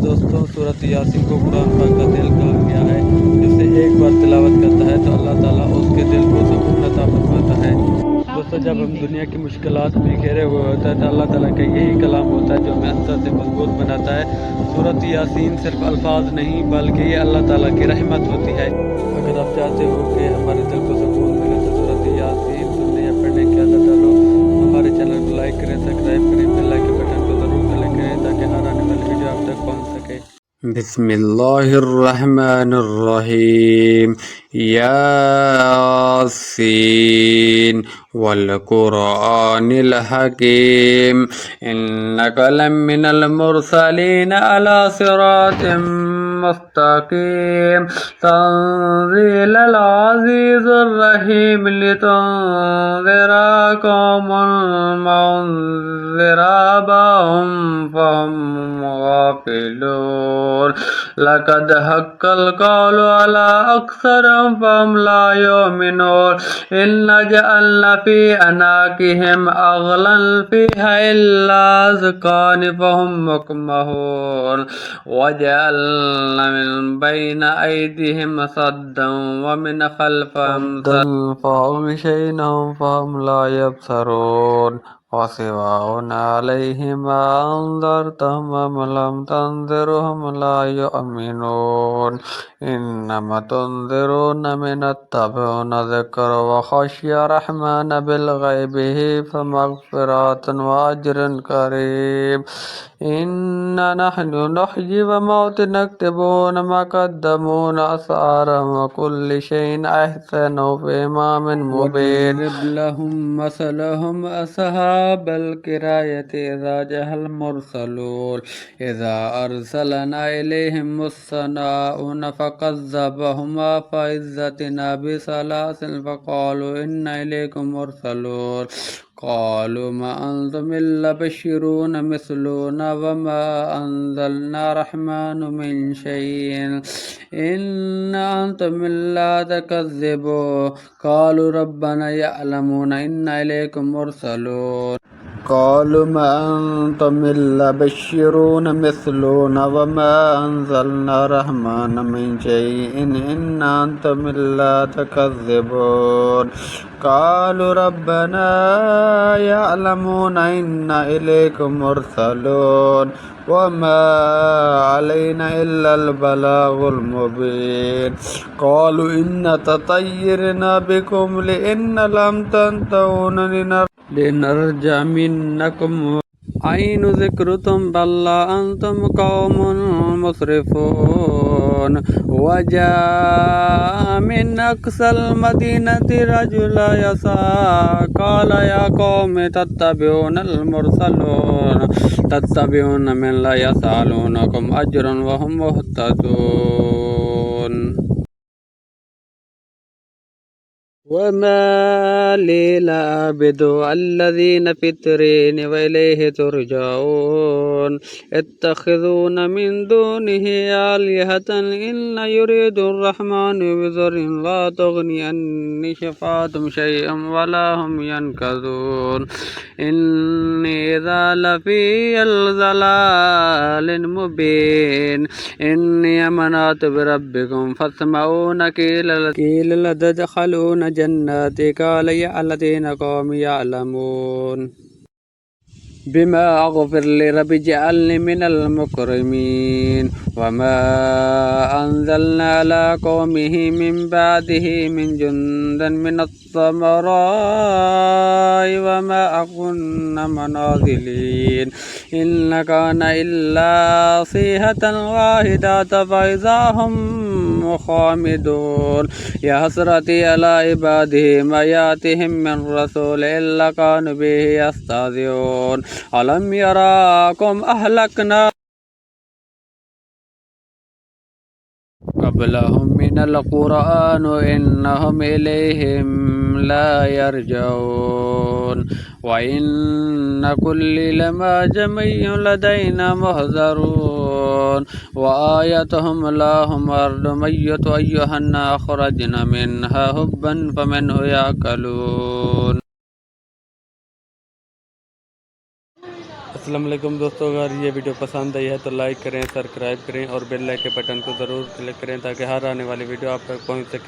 दोस्तों सूरत यासीन को कुरान पाक का दिल कहा गया है। जिसे एक बार तिलावत करता है तो अल्लाह ताला उसके दिल को सुकून अता फरमाता है। दोस्तों जब हम दुनिया की मुश्किलात में घिरे हुए होते हैं तो अल्लाह ताला का यही कलाम होता है जो हमें अंदर से मजबूत बनाता है। सूरत यासीन सिर्फ अल्फाज नहीं बल्कि ये अल्लाह ताला की रहमत होती है। अगर आप चाहते हो कि हमारे दिल को सुकून मिले तो सूरत यासीन सुनने या पढ़ने की आदत डालो। हमारे चैनल को लाइक करें, सब्सक्राइब करें, बेल आइकन बटन को जरूर क्लिक करें ताकि हर आने वाली वीडियो आप तक पहुंच सके। बिस्मिल्लाहिर्रहमानिर्रहीम। यासीन वल कुरआनिल हकीम इन्नका लमिनल मुरसलीन अला सिरातिम मुस्तकीम तंजीलल अज़ीज़िर रहीम लितुनज़िरा कौमन मा उनज़िरा आबाहुम फहुम गाफिलून लक़द हक़्क़ल क़ौलु अला अक्सरिहिम फहुम ला युमिनून इन्ना जअलना फ़ी अनाक़िहिम अग़लाल फ़िहा अज़क़ान फहुम मुक़महून वजअलना मिन बैनि अयदीहिम सद्दन व मिन ख़ल्फ़िहिम सद्दन फ़अग़शयनाहुम फ़हुम ला यब्सरून वसिवाउन अलैहिम अअंज़रतहुम अम लम तुनज़िरहुम ला युमिनून इन्नमा तुनज़िरून मन इत्तबअ ज़िक्र व ख़शिय अर्रहमान बिलग़ैबि फ़मग़फ़िरतुन व अज्रुन करीम इन्ना नहनु नुह्यी व नमीतु नक्तबु मा क़द्दमू व आसारहुम व कुल्ल शैइन अहसैनाहु फ़ी इमामिन मुबीन वज़रिब लहुम मसलहुम अस्हाबल क़रियति इज़ा जअल मुरसलून इज़ा अरसलना इलैहिम मुरसलान फ़कज़्ज़बूहुमा फ़अज़्ज़ज़ना बिसलासिल फ़क़ालू इन्ना इलैकुम मुरसलून क़ालू मा अंतुम इल्ला बशरुन मिस्लुना व मा अंज़लना अर्रहमानु मिन शैइन इन अंतुम इल्ला तकज़्ज़िबून क़ालू रब्बना यअलमुना इन्ना इलैकुम मुरसलून क़ालू मा अंतुम इल्ला बशरुन मिस्लुना व मा अंज़लना अर्रहमानु मिन शैइन इन अंतुम इल्ला तकज़्ज़िबून क़ालू रब्बना यअलमुना इन्ना इलैकुम मुरसलून व मा अलैना इल्लल बलागुल मुबीन क़ालू इन्ना ततय्यरना बिकुम लिइन लम तंतहू लिनरजमिन्नकुम आइन ज़िक्रुतुम बल्ला अंतुम कौमुन मुस्रिफून वजाअ मिन अक़सल मदीनति रजुलुन यसआ क़ाल या कौमि तत्तबिऊनल मुरसलीन तत्तबिऊन मन ला यसअलूनकुम अज्रन व हुम मुहतदून وما لي لا أعبد الذين فطرين وإليه ترجعون اتخذون من دونه آلهة إن يريد الرحمن بضر لا تغني عني شفاعتهم شيئا ولا هم ينقذون إني إذا لفي ضلال مبين إني آمنت بربكم فاسمعون قيل لا تدخلون جناتي قال يا الذين قوم يعلمون بما أغفر لربي جعلني من المكرمين وما أنزلنا على قومه من بعده من جند من الثمرات وما كنا منازلين إن كان إلا صيحة واحدة فإذا هم خامدون يا حسرتي على عبادي ما يأتيهم من رسول إلا كانوا به يستهزئون ألم يراكم أهلكنا قبلهم من القرآن إنهم إليهم لا يرجعون وإن كل لما جميع لدينا محذرون وآيتهم لهم أرض ميت أيها أخرجنا منها هبا فمنه يأكلون अस्सलाम वालेकुम दोस्तों, अगर ये वीडियो पसंद आई है तो लाइक करें, सब्सक्राइब करें और बेल आइकन के बटन को ज़रूर क्लिक करें ताकि हर आने वाली वीडियो आप तक पहुंच सके।